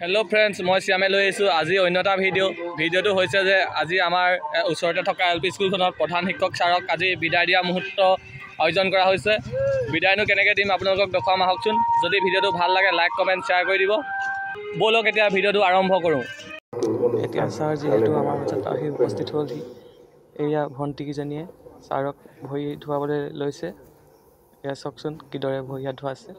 Hello friends मैं श्यामे लै आज अन्यटा भिडिओ जे आज आमार ओचरते थका एल पी स्कूलखনৰ प्रधान शिक्षक सारक आज विदाय दिया मुहूर्त आयोजन करा होइसे। विदायनो केनेके दिम आपलोকক देखाम आहकचोन। जदि भिडिओটো ভাল লাগে लाइक कमेंट शेयर कर দিব। बोलक एतिया भिडिओটো आरम्भ करूँ। এতিয়া ছাৰ যিহেতু আমাৰ মাজত আহি উপস্থিত হ'লহি, এয়া ভণ্টিকেইজনীয়ে ছাৰক ভৰি ধুৱাবলৈ লৈছে। এয়া চাওকচোন কিদৰে ভৰি হাত ধুৱাইছে।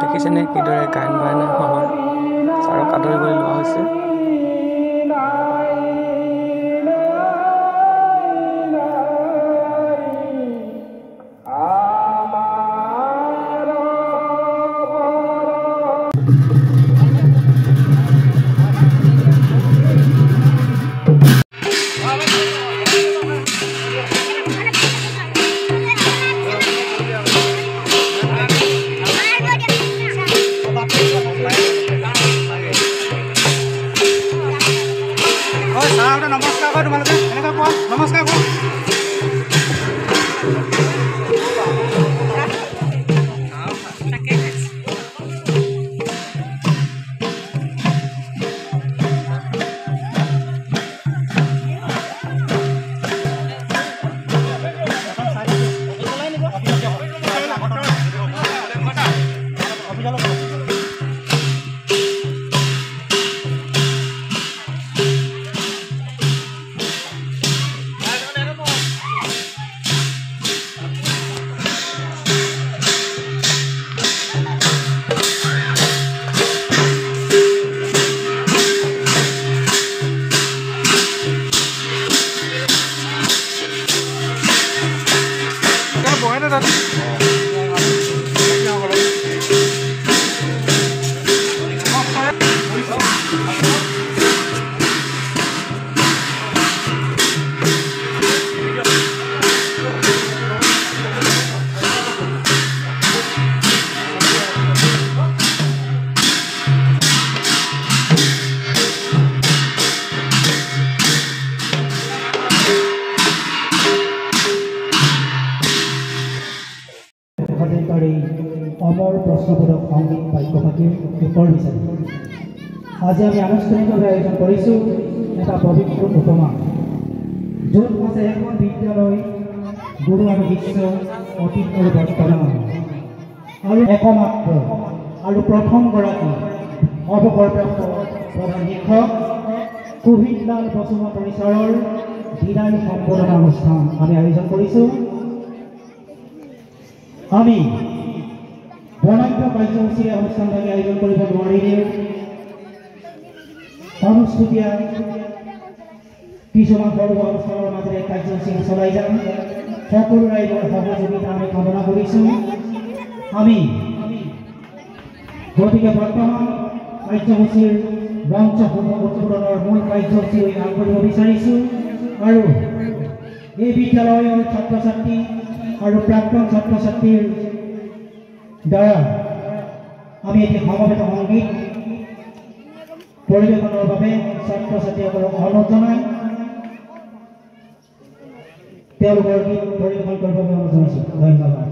দেখিছেনে কিদৰে গান বায়না হয় ছাৰক আদৰিবলৈ লোৱা হৈছে। नमस्कार अमर प्रश्नবোধক সংগীত বাক্যপাতিৰ উত্তৰ বিচাৰি আজি আমি আনুষ্ঠানিকভাৱে আয়োজন কৰিছোঁ এটা পবিত্ৰ উপমা, য'ত আছে এখন বিদ্যালয়, গুৰু আৰু শিষ্য, অতীত আৰু বৰ্তমান, আৰু একমাত্ৰ আৰু প্ৰথমগৰাকী অৱসৰপ্ৰাপ্ত প্ৰধান শিক্ষক কুহিতলাল বসুমতাৰী ছাৰৰ বিদায় সম্বৰ্ধনা অনুষ্ঠান আমি আয়োজন কৰিছোঁ। আমি বৰ্ণাঢ্য কাৰ্যসূচীৰে অনুষ্ঠানভাৱে আয়োজন কৰিব নোৱাৰিলে অনুষ্ঠিতীয়া কিছুমান সৰু অনুষ্ঠানৰ মাজেৰে কাৰ্যসূচী চলাই যাম। সকলো ৰাইজৰ সহযোগিতা আমি কামনা কৰিছোঁ। আমি গতিকে বৰ্তমান কাৰ্যসূচীৰ মঞ্চসমূহ উদ্বোধনৰ মূল কাৰ্যসূচী আগবঢ়াব বিচাৰিছোঁ আৰু এই বিদ্যালয়ৰ ছাত্ৰ ছাত্ৰী আৰু প্ৰাক্তন ছাত্ৰ ছাত্ৰীৰ দ্বাৰা আমি এটি সমবেত সংগীত পৰিৱেশনৰ বাবে ছাত্ৰ ছাত্ৰীসকলক অনুৰোধ জনাই তেওঁলোকৰ গীত পৰিৱেশন কৰিবৰ বাবে অনুৰোধ জনাইছোঁ। ধন্যবাদ।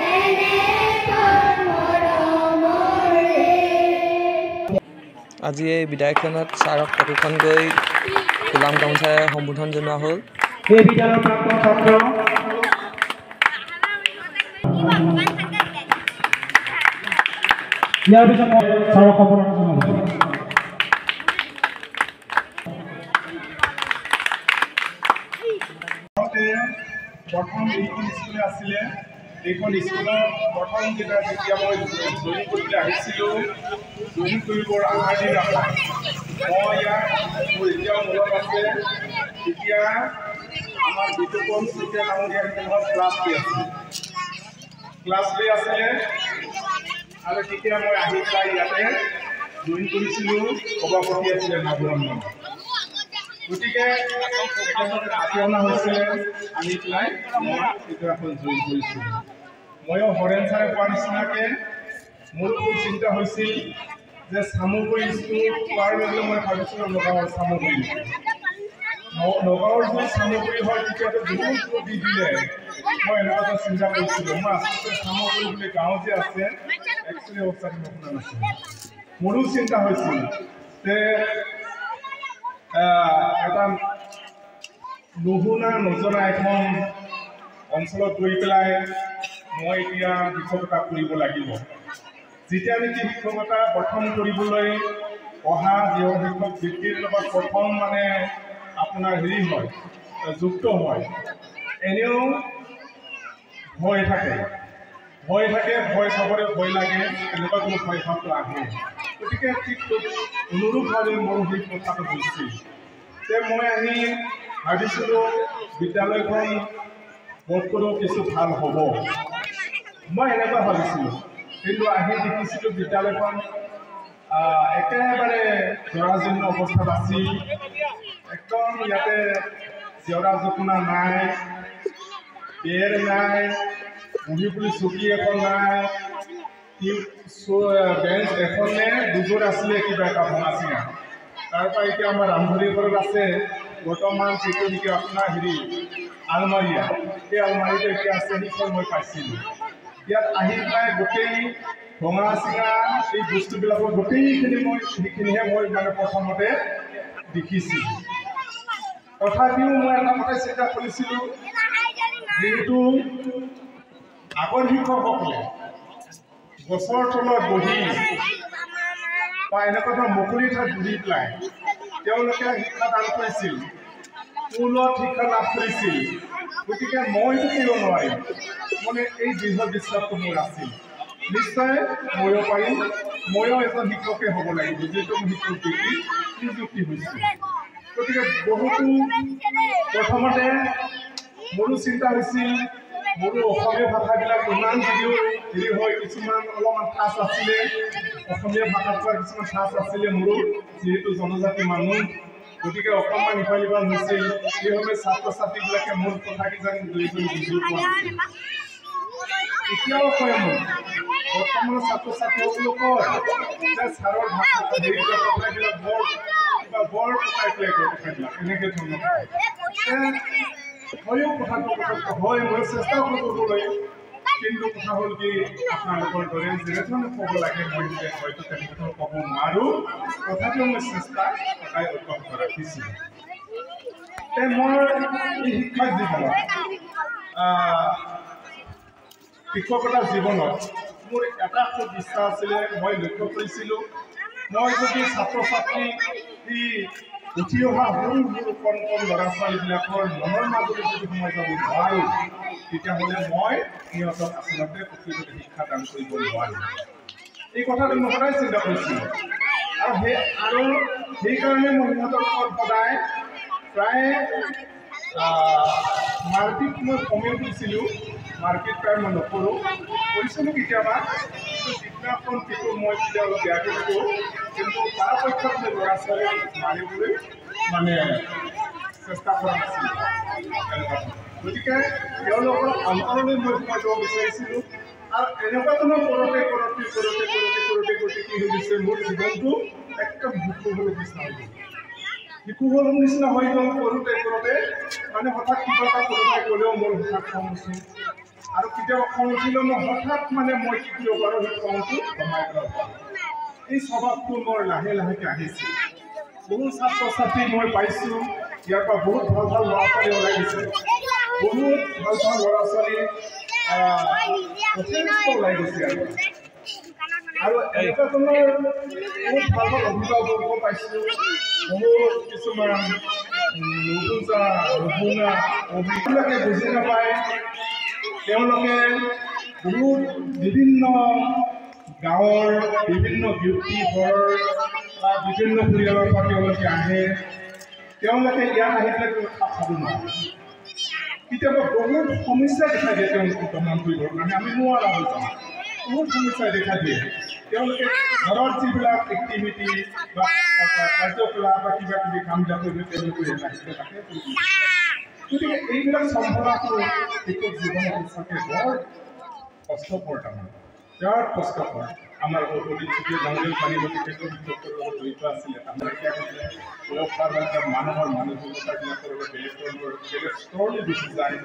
Hey! আজি এই বিদায়খনত ছাৰক প্ৰশিক্ষণকৈ গোলাম গামোচাৰে সম্বোধন জনোৱা হ'ল। এই বিদ্যালয়ৰ প্ৰাক্তন ছাত্ৰ ইয়াৰ পিছত মই ছাৰক সম্বোধন জনাব। প্ৰথম এইখন স্কুল আছিলে, এইখন স্কুলৰ প্ৰথম যেতিয়া মই জইন কৰিবলৈ আহিছিলোঁ, জইন কৰিবৰ আহাৰ দিন নহয়, মই ইয়াত মোৰ এতিয়াও মনত আছে, তেতিয়া আমাৰ বিতুপন চুতীয়া ডাঙৰীয়া ক্লাছ লৈ আছিলে আৰু তেতিয়া মই আহি পেলাই ইয়াতে জইন কৰিছিলোঁ, সভাপতি আছিলে নাগুৰাম। গতিকে মাতি অনা হৈছিলে, আনি পেলাই মই এখন জইন কৰিছিলোঁ। ময়ো হৰেণ ছাৰে কোৱা নিচিনাকৈ মোৰ খুব চিন্তা হৈছিল যে চামগুৰি স্কুল পোৱাৰ বাবে মই ভাবিছিলোঁ নগাঁৱৰ চামগুৰি। নগাঁৱৰ যদি চামগুৰি হয় তেতিয়াতো বহুত দি দিলে, মই এনেকুৱা এটা চিন্তা কৰিছিলোঁ। মই আচলতে চামগুৰি বুলি গাঁও যে আছে একচুৱেলি অৱস্থাটো নশুনা নাছিলোঁ। মোৰো চিন্তা হৈছিল যে এটা নুশুনা নজনা এখন অঞ্চলত গৈ পেলাই মই এতিয়া শিক্ষকতা কৰিব লাগিব। যেতিয়া নেকি শিক্ষকতা প্ৰথম কৰিবলৈ অহা যিবোৰ শিক্ষক বৃত্তিৰ লগত প্ৰথম মানে আপোনাৰ হয়, যুক্ত হয়, এনেও ভয় থাকে, ভয় চবৰে ভয় লাগে, এনেকুৱা কোনো ভয় ভাৱটো আহে। গতিকে ঠিক অনুৰূপভাৱে মোৰ সেই কথাটো হৈছিল যে মই আহি ভাবিছিলোঁ বিদ্যালয়খন বোধ কৰোঁ কিছু ভাল হ'ব, মই এনেকুৱা ভাবিছিলোঁ। কিন্তু আহি দেখিছিলোঁ বিদ্যালয়খন একেবাৰে জৰাজীৰ্ণ অৱস্থাত আছিল। একদম ইয়াতে জেওৰা জপনা নাই, বেৰ নাই, বহিবলৈ চকী এখন নাই, বেঞ্চ এখন নে দুযোৰ আছিলে, কিবা এটা ভঙা চিঙা। তাৰপৰা এতিয়া আমাৰ ৰামধৰি ঘৰত আছে বৰ্তমান যিটো নেকি আপোনাৰ আলমাৰীয়া, সেই আলমাৰীটো এতিয়া আছে, সেইখন মই পাইছিলোঁ। ইয়াত আহি পেলাই গোটেই ভঙা চিঙা এই বস্তুবিলাকৰ সেইখিনিহে মই মানে প্ৰথমতে দেখিছিলোঁ। তথাপিও মই এটা কথাই চিন্তা কৰিছিলোঁ, যিহেতু আগৰ শিক্ষকসকলে গছৰ তলত বহি বা এনেকুৱা ধৰণৰ মুকলি ঠাইত বহি পেলাই তেওঁলোকে শিক্ষা দান কৰিছিল, স্কুলত শিক্ষা লাভ কৰিছিল। গতিকে মইতো কৰিব নোৱাৰিম, মানে এই দৃঢ় বিশ্বাসটো মোৰ আছিল। নিশ্চয় ময়ো পাৰিম, ময়ো এজন শিক্ষকে হ'ব লাগিব, যিহেতু মই শিক্ষক ডিগ্ৰী নিযুক্তি হৈছোঁ। গতিকে বহুতো প্ৰথমতে মোৰো চিন্তা হৈছিল, মোৰো অসমীয়া ভাষাবিলাক ইমান যদিও হয়, কিছুমান অলপমান ঠাঁচ আছিলে, অসমীয়া ভাষাত কোৱা কিছুমান ঠাঁচ আছিলে মোৰো, যিহেতু জনজাতি মানুহ। গতিকে অকণমান ইফাল সিফাল হৈছিল, সেইবাবে ছাত্ৰ ছাত্ৰীবিলাকে মোৰ কথা কিজানি দুয়োজন বুজি পোৱা নাছিল। এতিয়াও কয় মোক, বৰ্তমানৰ ছাত্ৰ ছাত্ৰীসকলেও কয় যে ছাৰৰ কথাবিলাক বৰ পকাই পেলাই কথাবিলাক এনেকৈ ধৰণৰ হয়ও কথাটো হয়, মই চেষ্টা কৰিবলৈ। কিন্তু কথা হ'ল কি, আপোনালোকৰ দৰে যেনেধৰণে ক'ব লাগে মই হয়তো তেনেধৰণে ক'ব নোৱাৰোঁ, তথাপিও মই চেষ্টা সদায় অব্যাহত ৰাখিছিলোঁ। মোৰ এই শিক্ষক জীৱনত শিক্ষকতাৰ জীৱনত মোৰ এটা খুব ইচ্ছা আছিলে, মই লক্ষ্য কৰিছিলোঁ, মই যদি ছাত্ৰ ছাত্ৰী উঠি অহা সৰু সৰু কণ কণ ল'ৰা ছোৱালীবিলাকৰ মনৰ মাজলৈ যদি সোমাই যাব নোৱাৰোঁ, তেতিয়াহ'লে মই সিহঁতক আচলতে প্ৰকৃততে শিক্ষা দান কৰিব নোৱাৰিম। এই কথাটো মই সদায় চিন্তা কৰিছিলোঁ। আৰু সেইকাৰণে মই সিহঁতৰ লগত সদায় প্ৰায় মাৰপিট মই কমেই কৰিছিলোঁ, মাৰপিট প্ৰায় মই নকৰোঁ, কৰিছিলোঁ কেতিয়াবা, কিন্তু যিদিনাখন পিঠো মই তেতিয়া অলপ বেয়াকৈ থাকোঁ, কিন্তু পৰাপক্ষত মই ল'ৰা ছোৱালীক মাৰিবলৈ মানে চেষ্টা কৰা নাছিলোঁ। গতিকে তেওঁলোকৰ অন্তৰলৈ মই সোমাই যাব বিচাৰিছিলোঁ। আৰু এনেকুৱা ধৰণৰ কৰোঁতে কি হৈ গৈছে, মোৰ জীৱনটো একদম শিশুসকলৰ নিচিনা হৈ গ'ল। শিশুসকলৰ নিচিনা হৈ গ'ল কৰোঁতে মানে হঠাৎ কিবা এটা কোনোবাই ক'লেও মোৰ হঠাৎ খং উঠে, আৰু কেতিয়াবা খং উঠিলেও মই হঠাৎ মানে মই কি কৰিব পাৰোঁ, সেই খংটো কমাই পেলাব পাৰোঁ। এই স্বভাৱটো মোৰ লাহে লাহেকৈ আহিছে। বহুত ছাত্ৰ ছাত্ৰী মই পাইছোঁ, ইয়াৰ পৰা বহুত ভাল ভাল ল'ৰা ছোৱালী ওলাই দিছে, বহুত ভাল ভাল ল'ৰা ছোৱালী যথেষ্ট ওলাই গৈছে আৰু এনেকুৱা ধৰণৰ বহুত ভাল ভাল অভিভাৱকো পাইছোঁ, বহুত কিছুমান নুবুজা নুশুনা অভিভাৱকে বুজি নাপায়। তেওঁলোকে বহুত বিভিন্ন গাঁৱৰ বিভিন্ন ব্যক্তি ঘৰৰ বা বিভিন্ন পৰিয়ালৰ পৰা তেওঁলোকে আহে। তেওঁলোকে ইয়াত আহি পেলাই খাপ খাব নোৱাৰে। কেতিয়াবা বহুত সমস্যা দেখা দিয়ে তেওঁলোকক প্ৰমাণ কৰিবৰ কাৰণে আমি নোৱাৰা হৈ যাওঁ। বহুত সমস্যাই দেখা দিয়ে। তেওঁলোকে ঘৰত যিবিলাক এক্টিভিটি বা কাৰ্যকলাপ বা কিবা কিবি কামবিলাক কৰিব তেওঁলোকে আহিলে তাকে কৰিব। গতিকে এইবিলাক চম্ভালাটো শিক্ষক জীৱনত সঁচাকৈ বৰ কষ্টকৰ তাৰমানে, বিৰাট কষ্টকৰ। আমাৰ অতীত জংঘল পানী গতিকে শিক্ষকৰ লগত জড়িত আছিলে। আমাৰ এতিয়া মানুহৰ মানসিকতাবিলাকৰ বেলেগ ধৰণৰ বেলেগ স্তৰলৈ গুচি যায়।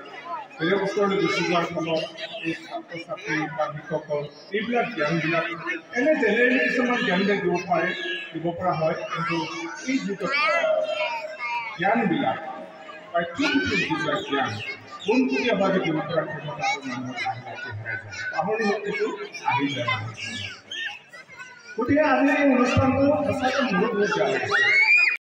বেলেগ স্তৰলৈ গুচি যোৱাৰ ফলত এই ছাত্ৰ ছাত্ৰী বা শিক্ষকৰ এইবিলাক জ্ঞানবিলাক এনে জেনেৰেলি কিছুমান জ্ঞানবিলাক দিব পৰা হয়, কিন্তু এই যিটো জ্ঞানবিলাক পাঠ্যপুথিত বুজোৱা জ্ঞান পোনপটীয়াভাৱে দিব পৰাৰ ক্ষমতাটো মানুহৰ লাহে লাহে হেৰাই যায়, পাহৰি শক্তিটো আহি যায়। গতিকে আজি এই অনুষ্ঠানটো সঁচাকৈ বহুত বেয়া লাগিছে।